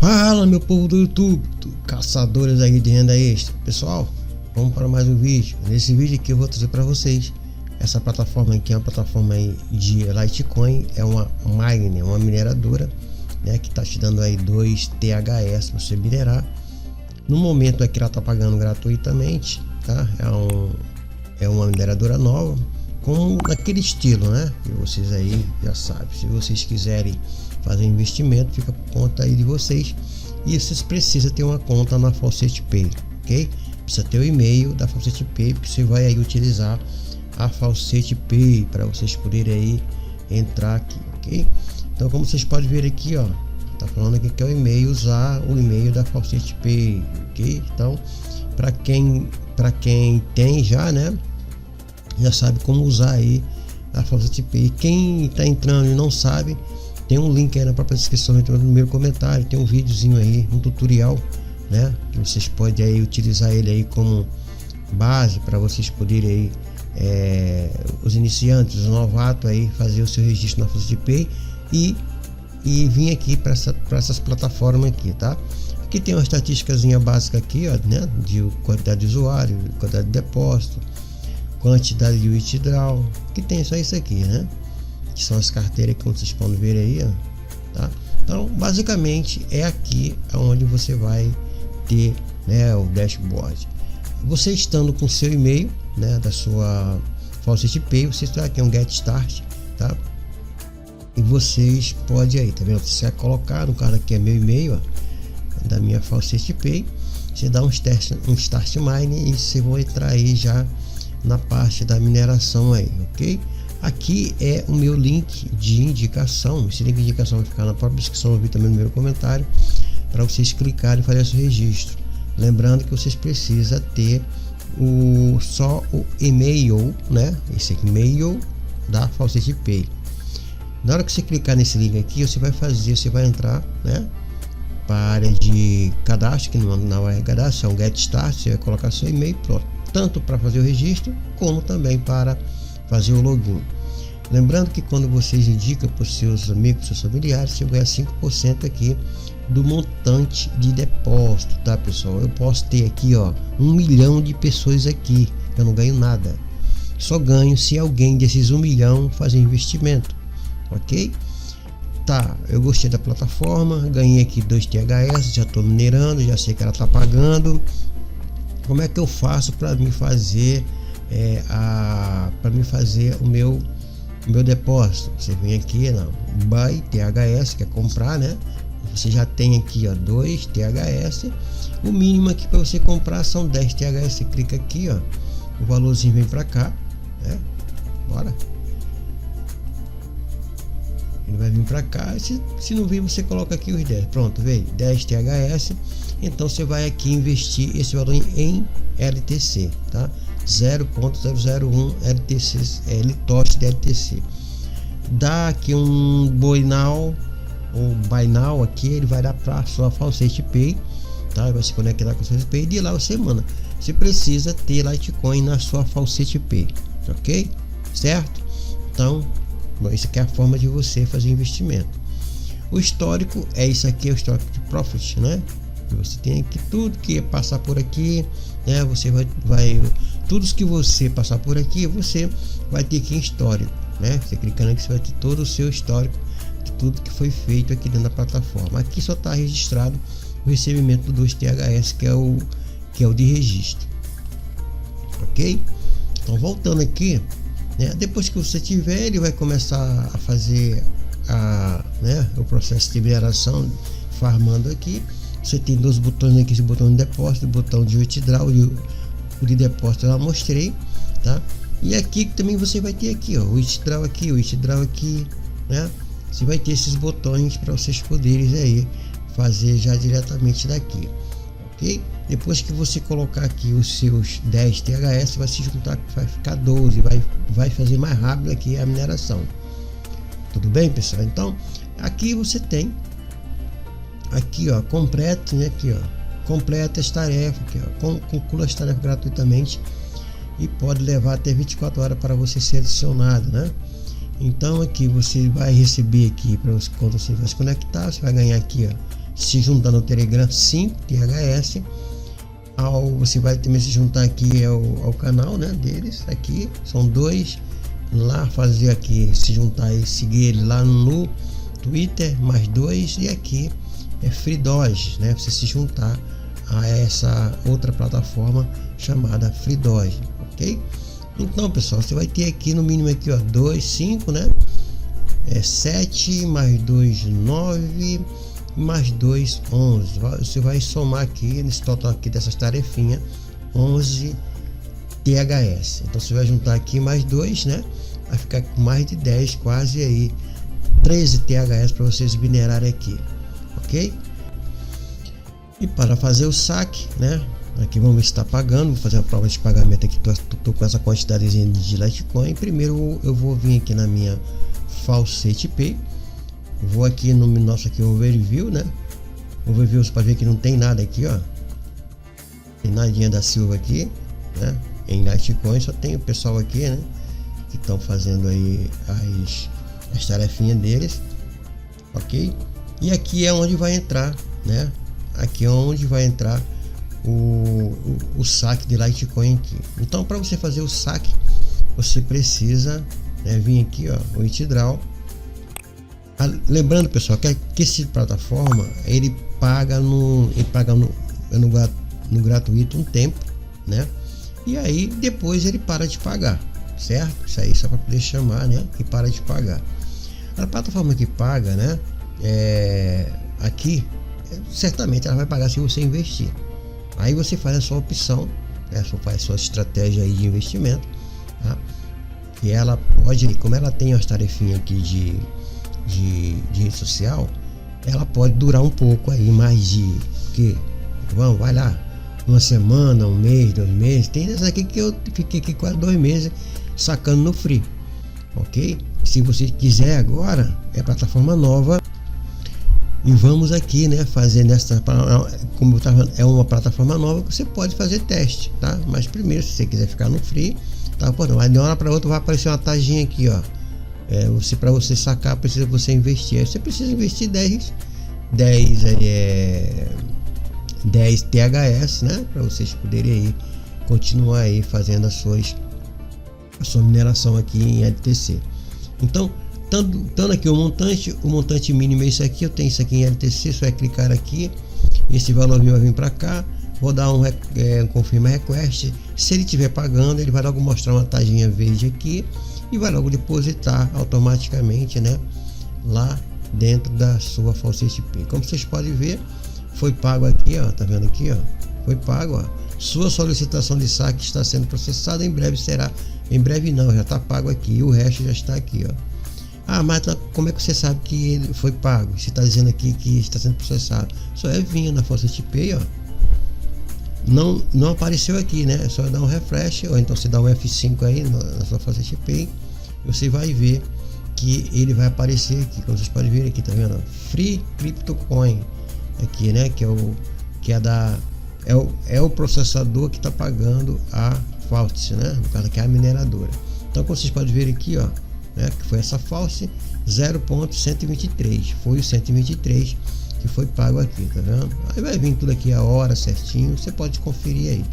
Fala, meu povo do YouTube, caçadores aí de renda extra. Pessoal, vamos para mais um vídeo. Nesse vídeo aqui eu vou trazer para vocês essa plataforma aqui, é uma plataforma aí de Litecoin, é uma mine, uma mineradora, né, que está te dando aí 2 THS para você minerar. No momento aqui ela está pagando gratuitamente, tá? É uma mineradora nova, com aquele estilo, né, que vocês aí já sabem. Se vocês quiserem fazer investimento, fica por conta aí de vocês, e vocês precisam ter uma conta na Faucet Pay, ok? Precisa ter o e-mail da Faucet Pay, porque você vai aí utilizar a Faucet Pay para vocês poderem aí entrar aqui, ok? Então, como vocês podem ver aqui, ó, tá falando aqui que é o e-mail, usar o e-mail da Faucet Pay, ok? Então, para quem tem já, né, já sabe como usar aí a Faucet Pay. Quem está entrando e não sabe, tem um link aí na própria descrição, no primeiro comentário, tem um videozinho aí, um tutorial, né, que vocês podem aí utilizar ele aí como base para vocês poderem aí, os iniciantes, os novatos aí, fazer o seu registro na Faucet Pay e vir aqui para essas plataformas aqui, tá? Aqui tem uma estatísticazinha básica aqui, ó, né, de quantidade de usuário, quantidade de depósito, quantidade de withdraw, que tem só isso aqui, né, que são as carteiras que vocês podem ver aí, ó, tá? Então, basicamente é aqui onde você vai ter, né, o dashboard. Você estando com seu e-mail, né, da sua Faucet Pay, você está aqui um Get Start, tá? E vocês podem aí, tá vendo? Você vai colocar, no caso aqui é meu e-mail, ó, da minha Faucet Pay, você dá um Start Mine e você vai entrar aí já na parte da mineração aí, ok? Aqui é o meu link de indicação. Esse link de indicação vai ficar na própria descrição, eu vi também no meu comentário, para vocês clicarem e fazer seu registro. Lembrando que vocês precisam ter só o e-mail, né? Esse e-mail da Faucet Pay. Na hora que você clicar nesse link aqui, você vai entrar, né, para a área de cadastro, que não é cadastro, é um Get Start. Você vai colocar seu e-mail, pronto, tanto para fazer o registro como também para fazer o login. Lembrando que quando vocês indicam para os seus amigos, seus familiares, você ganha 5% aqui do montante de depósito, tá, pessoal? Eu posso ter aqui, ó, 1 milhão de pessoas aqui, eu não ganho nada, só ganho se alguém desses 1 milhão fazer investimento, ok? Tá, eu gostei da plataforma, ganhei aqui 2 THS, já estou minerando, já sei que ela está pagando. Como é que eu faço para me fazer o meu depósito? Você vem aqui na Buy THS, que é comprar, né? Você já tem aqui, ó, 2 THS. O mínimo aqui para você comprar são 10 THS. Você clica aqui, ó, o valorzinho vem para cá, né? Bora. Ele vai vir para cá. Se não vir, você coloca aqui os 10. Pronto, veio 10 THS. Então você vai aqui investir esse valor em LTC, tá? 0.001 LTC, LTOS de LTC. Dá aqui um Buy Now, ou Buy Now aqui, ele vai dar para sua Faucet Pay, tá? Vai se conectar com a Faucet Pay e de lá você manda. Você precisa ter Litecoin na sua Faucet Pay, ok? Certo? Então, isso aqui é a forma de você fazer investimento. O histórico é isso aqui, é o histórico de Profit, né? Você tem aqui tudo que passar por aqui, né? Você vai tudo que você passar por aqui, você vai ter aqui em histórico, né? Você clicando aqui, você vai ter todo o seu histórico de tudo que foi feito aqui dentro da plataforma. Aqui só está registrado o recebimento do 2 THS, que é o de registro, ok? Então, voltando aqui, né? Depois que você tiver, ele vai começar a fazer o processo de mineração, farmando aqui. Você tem 2 botões aqui, esse botão de depósito, o botão de withdraw, o de depósito eu já mostrei, tá? E aqui também você vai ter aqui, ó, o withdraw aqui, né? Você vai ter esses botões para vocês poderem aí fazer já diretamente daqui, ok? Depois que você colocar aqui os seus 10 THS, vai se juntar, vai ficar 12, vai fazer mais rápido aqui a mineração. Tudo bem, pessoal? Então, aqui você tem aqui, ó, complete, né? Aqui, ó, completa as tarefas, aqui, ó, conclua as tarefas gratuitamente e pode levar até 24 horas para você ser adicionado, né? Então aqui você vai receber aqui, para quando você vai se conectar, você vai ganhar aqui, ó, se juntar no Telegram 5 THS. Você vai também se juntar aqui ao canal, né, deles. Aqui são 2. Lá fazer aqui, se juntar e seguir ele lá no Twitter, mais 2. E aqui é FreeDoge, né? Você se juntar a essa outra plataforma chamada FreeDoge, ok? Então, pessoal, você vai ter aqui no mínimo aqui, ó, 2, 5, né? 7 mais 2, 9, mais 2, 11. Você vai somar aqui nesse total aqui dessas tarefinhas 11 THS. Então você vai juntar aqui mais 2, né? Vai ficar com mais de 10, quase aí 13 THS para vocês minerarem aqui, ok? E para fazer o saque, né? Aqui vamos ver se está pagando. Vou fazer a prova de pagamento aqui. Tô com essa quantidadezinha de Litecoin. Primeiro eu vou vir aqui na minha Faucet Pay. Vou aqui no nosso aqui overview, né? Overview, você pode ver que não tem nada aqui, ó. Tem nadinha da Silva aqui, né? Em Litecoin só tem o pessoal aqui, né? Que estão fazendo aí as tarefinhas deles, ok? E aqui é onde vai entrar, né? Aqui é onde vai entrar o saque de Litecoin aqui. Então, para você fazer o saque, você precisa, né, vir aqui, ó, o withdraw. Lembrando, pessoal, que essa plataforma ele paga no gratuito um tempo, né? E aí depois ele para de pagar, certo? Isso aí só para poder chamar, né? E para de pagar. A plataforma que paga, né? Aqui certamente ela vai pagar se você investir. Aí você faz a sua opção, né? Faz a sua estratégia aí de investimento, tá? E ela pode, como ela tem as tarefinhas aqui de rede social, ela pode durar um pouco aí, mais de que vai lá, uma semana, um mês, 2 meses. Tem essas aqui que eu fiquei aqui quase 2 meses sacando no free, ok? Se você quiser agora, é plataforma nova. E vamos aqui, né, fazer nessa, como eu tava, é uma plataforma nova que você pode fazer teste, tá? Mas primeiro, se você quiser ficar no free, tá? Pô, mas de uma hora para outra vai aparecer uma taginha aqui, ó. Para você sacar, precisa você investir. Aí você precisa investir 10 THS, né? Para vocês poderem aí continuar aí fazendo a sua mineração aqui em LTC. Então, estando aqui o montante mínimo é isso aqui. Eu tenho isso aqui em LTC, só é clicar aqui, esse valor vai vir para cá. Vou dar um confirma request. Se ele estiver pagando, ele vai logo mostrar uma taginha verde aqui e vai logo depositar automaticamente, né, lá dentro da sua Faucet Pay. Como vocês podem ver, foi pago aqui, ó, tá vendo aqui, ó, foi pago, ó. Sua solicitação de saque está sendo processada, em breve será, em breve não, já está pago aqui, e o resto já está aqui, ó. Ah, mas como é que você sabe que ele foi pago? Se está dizendo aqui que está sendo processado, só é vir na Faucet Pay, ó. Não apareceu aqui, né? É só dar um refresh, ou então você dá um F5 aí na sua Faucet Pay, você vai ver que ele vai aparecer aqui, como vocês podem ver aqui, tá vendo? Free Crypto Coin aqui, né? Que é o processador que está pagando a Faucet, né? No caso aqui é a mineradora. Então, como vocês podem ver aqui, ó, né? Que foi essa Faucet 0.123, foi o 123 que foi pago aqui, tá vendo? Aí vai vir tudo aqui a hora certinho, você pode conferir aí,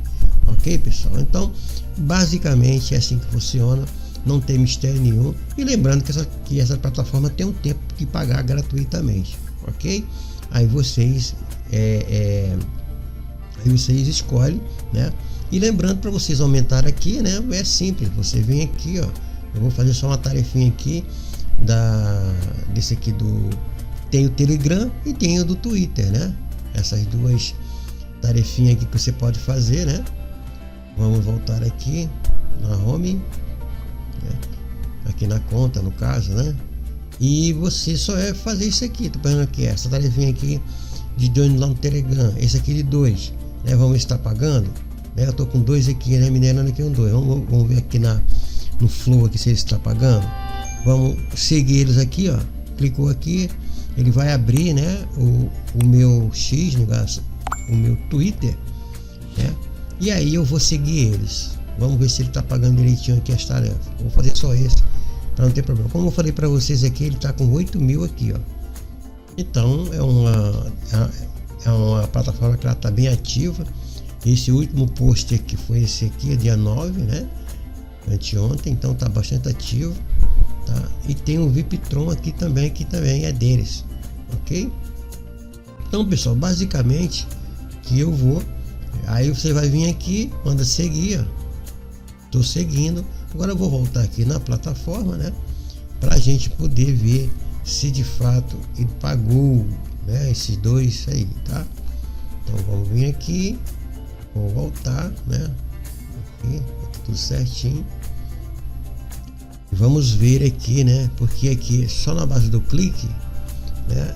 ok, pessoal? Então, basicamente é assim que funciona, não tem mistério nenhum. E lembrando que essa plataforma tem um tempo de pagar gratuitamente, ok? Aí vocês escolhem, né? E lembrando, para vocês aumentar aqui, né? É simples, você vem aqui, ó. Eu vou fazer só uma tarefinha aqui desse aqui tem o Telegram e tem o do Twitter, né? Essas duas tarefinhas aqui que você pode fazer, né? Vamos voltar aqui na home, né? Aqui na conta, no caso, né? E você só é fazer isso aqui, tô vendo aqui, essa tarefinha aqui de 2 lá no Telegram, esse aqui de 2, né? Vamos estar pagando, né? Eu tô com 2 aqui, né? Minerando aqui um 2. Vamos ver aqui no Flow aqui se ele está pagando. Vamos seguir eles aqui, ó. Clicou aqui, ele vai abrir, né, o meu X, no caso, o meu Twitter, né? E aí eu vou seguir eles. Vamos ver se ele está pagando direitinho aqui as tarefas. Vou fazer só esse para não ter problema. Como eu falei para vocês aqui, ele está com 8.000 aqui, ó. Então é uma plataforma que ela está bem ativa. Esse último post aqui foi esse aqui, dia 9, né? Anteontem, então tá bastante ativo, tá? E tem um VIPtron aqui também, que também é deles, ok? Então, pessoal, basicamente que eu vou, aí você vai vir aqui, manda seguir, ó. Tô seguindo. Agora eu vou voltar aqui na plataforma, né? Pra gente poder ver se de fato ele pagou, né? Esses dois aí, tá? Então vamos vir aqui, vou voltar, né? Aqui, tá tudo certinho. Vamos ver aqui, né? Porque aqui só na base do clique, né?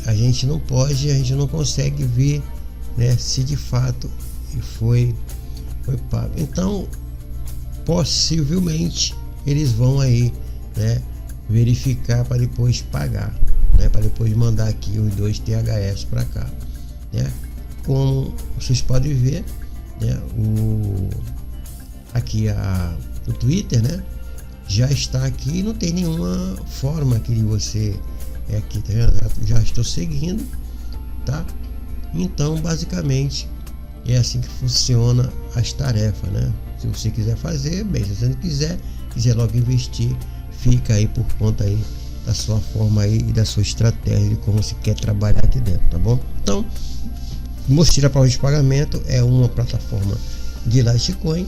A gente não consegue ver, né? Se de fato foi pago. Então, possivelmente eles vão aí, né? Verificar para depois pagar, né? Para depois mandar aqui os 2 THS para cá, né? Como vocês podem ver, né? Aqui o Twitter, né? Já está aqui, não tem nenhuma forma aqui de você aqui, tá vendo? Já estou seguindo, tá? Então, basicamente é assim que funciona as tarefas, né? Se você quiser fazer, bem, se você não quiser logo investir, fica aí por conta aí da sua forma aí e da sua estratégia de como você quer trabalhar aqui dentro, tá bom? Então, Mosteira Prova de Pagamento é uma plataforma de Litecoin.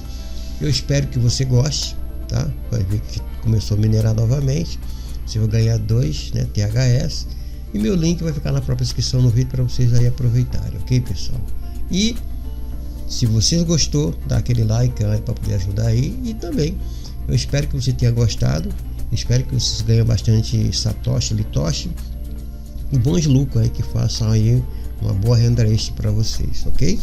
Eu espero que você goste, tá? Vai ver que começou a minerar novamente. Você vai ganhar 2, né, THS. E meu link vai ficar na própria descrição no vídeo para vocês aí aproveitarem, ok, pessoal? E se você gostou, dá aquele like aí para poder ajudar aí. E também eu espero que você tenha gostado. Espero que vocês ganhem bastante satoshi, litoshi e bons lucros aí, que façam aí uma boa renda extra para vocês, ok?